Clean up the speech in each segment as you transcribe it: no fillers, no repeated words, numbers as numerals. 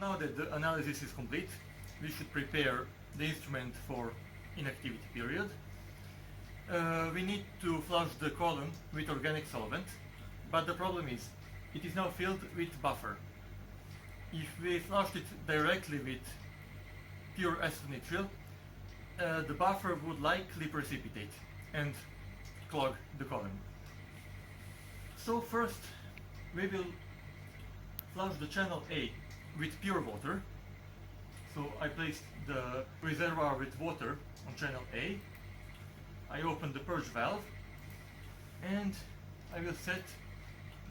now that the analysis is complete, we should prepare the instrument for inactivity period. We need to flush the column with organic solvent, but the problem is it is now filled with buffer. If we flushed it directly with pure acetonitrile, the buffer would likely precipitate and clog the column. So first we will flush the channel A with pure water. So I placed the reservoir with water on channel A. I open the purge valve and I will set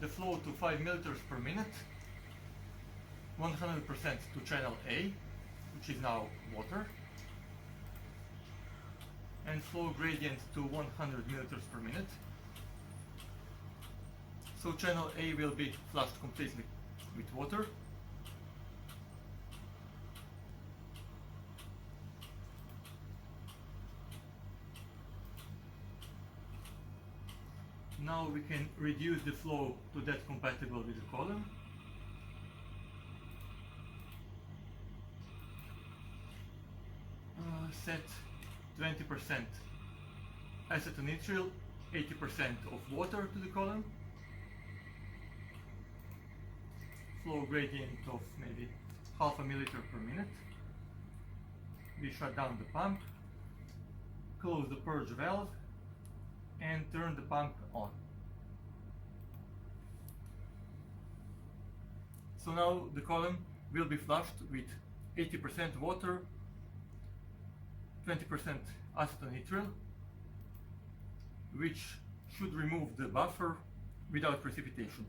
the flow to 5 milliliters per minute, 100% to channel A, which is now water, and flow gradient to 100 milliliters per minute. So channel A will be flushed completely with water. Now we can reduce the flow to that compatible with the column. Set 20% acetonitrile, 80% of water to the column. Flow gradient of maybe half a milliliter per minute. We shut down the pump, close the purge valve, and turn the pump on. So now the column will be flushed with 80% water, 20% acetonitrile, which should remove the buffer without precipitation.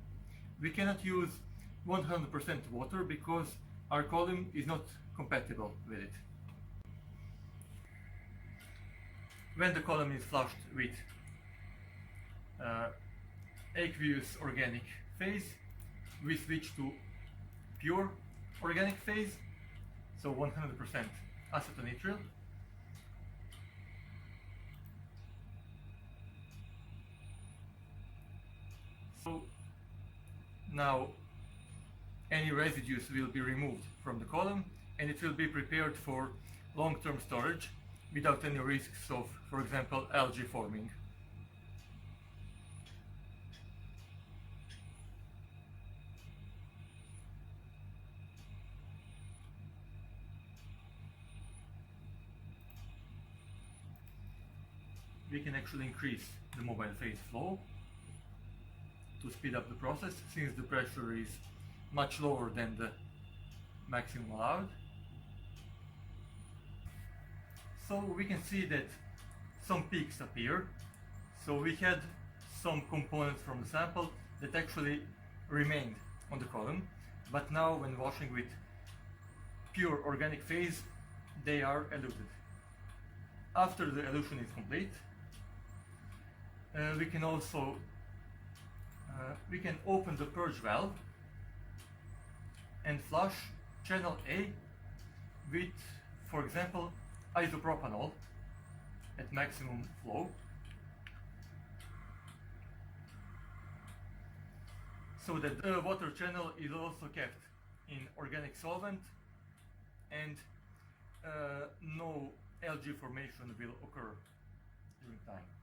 We cannot use 100% water because our column is not compatible with it. When the column is flushed with aqueous organic phase, we switch to pure organic phase, so 100% acetonitrile. So now any residues will be removed from the column and it will be prepared for long-term storage without any risks of, for example, algae forming. We can actually increase the mobile phase flow to speed up the process, since the pressure is much lower than the maximum allowed. So we can see that some peaks appear. So we had some components from the sample that actually remained on the column, but now when washing with pure organic phase, they are eluted. After the elution is complete, we can also open the purge valve and flush channel A with, for example, isopropanol at maximum flow. So that the water channel is also kept in organic solvent and no algae formation will occur during time.